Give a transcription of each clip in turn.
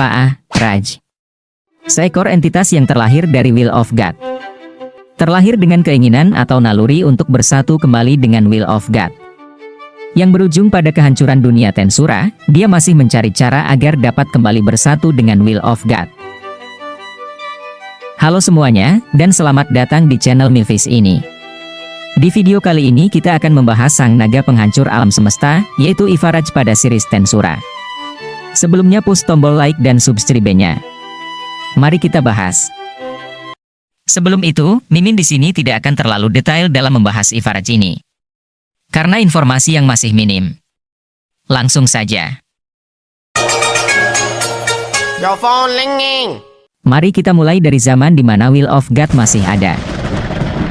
Ifaraj, seekor entitas yang terlahir dari Will of God. Terlahir dengan keinginan atau naluri untuk bersatu kembali dengan Will of God. Yang berujung pada kehancuran dunia Tensura, dia masih mencari cara agar dapat kembali bersatu dengan Will of God. Halo semuanya, dan selamat datang di channel Milfish ini. Di video kali ini kita akan membahas sang naga penghancur alam semesta, yaitu Ifaraj pada series Tensura. Sebelumnya push tombol like dan subscribe-nya. Mari kita bahas. Sebelum itu, Mimin di sini tidak akan terlalu detail dalam membahas Ifaraj ini. Karena informasi yang masih minim. Langsung saja. Your phone ringing. Mari kita mulai dari zaman di mana Will of God masih ada.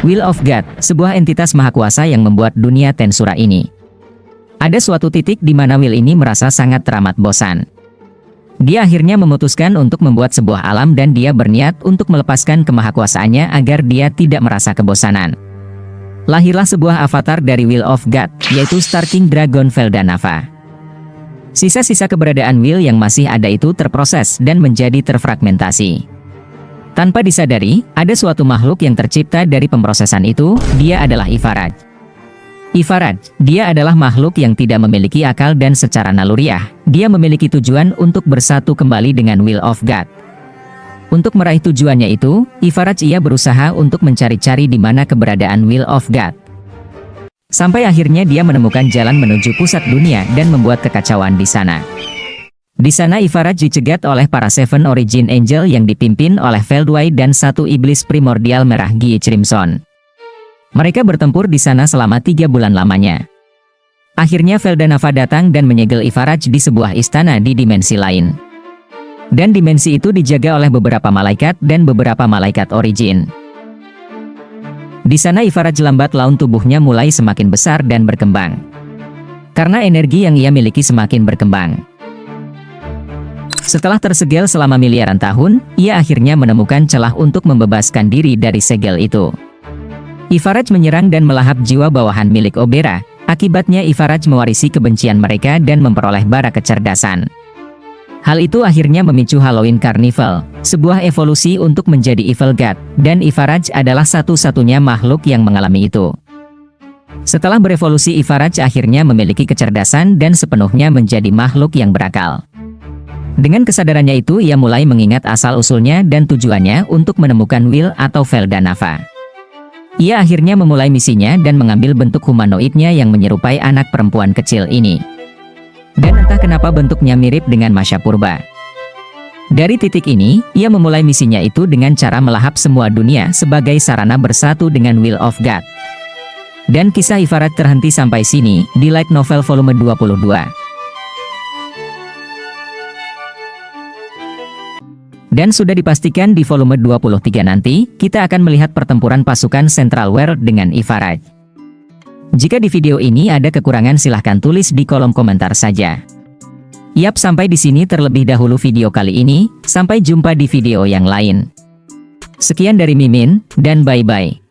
Will of God, sebuah entitas mahakuasa yang membuat dunia Tensura ini. Ada suatu titik di mana Will ini merasa sangat teramat bosan. Dia akhirnya memutuskan untuk membuat sebuah alam dan dia berniat untuk melepaskan kemahakuasaannya agar dia tidak merasa kebosanan. Lahirlah sebuah avatar dari Will of God, yaitu Star King Dragon Veldanava. Sisa-sisa keberadaan Will yang masih ada itu terproses dan menjadi terfragmentasi. Tanpa disadari, ada suatu makhluk yang tercipta dari pemrosesan itu, dia adalah Ifaraj. Ifaraj, dia adalah makhluk yang tidak memiliki akal dan secara naluriah, dia memiliki tujuan untuk bersatu kembali dengan Will of God. Untuk meraih tujuannya itu, Ifaraj ia berusaha untuk mencari-cari di mana keberadaan Will of God. Sampai akhirnya dia menemukan jalan menuju pusat dunia dan membuat kekacauan di sana. Di sana Ifaraj dicegat oleh para Seven Origin Angel yang dipimpin oleh Veldway dan satu iblis primordial merah Giich Crimson. Mereka bertempur di sana selama 3 bulan lamanya. Akhirnya Veldanava datang dan menyegel Ifaraj di sebuah istana di dimensi lain. Dan dimensi itu dijaga oleh beberapa malaikat dan beberapa malaikat origin. Di sana Ifaraj lambat laun tubuhnya mulai semakin besar dan berkembang. Karena energi yang ia miliki semakin berkembang. Setelah tersegel selama miliaran tahun, ia akhirnya menemukan celah untuk membebaskan diri dari segel itu. Ifaraj menyerang dan melahap jiwa bawahan milik Obera, akibatnya Ifaraj mewarisi kebencian mereka dan memperoleh bara kecerdasan. Hal itu akhirnya memicu Halloween Carnival, sebuah evolusi untuk menjadi Evil God, dan Ifaraj adalah satu-satunya makhluk yang mengalami itu. Setelah berevolusi Ifaraj akhirnya memiliki kecerdasan dan sepenuhnya menjadi makhluk yang berakal. Dengan kesadarannya itu ia mulai mengingat asal-usulnya dan tujuannya untuk menemukan Will atau Veldanava. Ia akhirnya memulai misinya dan mengambil bentuk humanoidnya yang menyerupai anak perempuan kecil ini. Dan entah kenapa bentuknya mirip dengan Masya Purba. Dari titik ini, ia memulai misinya itu dengan cara melahap semua dunia sebagai sarana bersatu dengan Will of God. Dan kisah Ifaraj terhenti sampai sini, di Light Novel volume 22. Dan sudah dipastikan di volume 23 nanti, kita akan melihat pertempuran pasukan Central World dengan Ifaraj. Jika di video ini ada kekurangan silahkan tulis di kolom komentar saja. Yap, sampai di sini terlebih dahulu video kali ini, sampai jumpa di video yang lain. Sekian dari Mimin, dan bye-bye.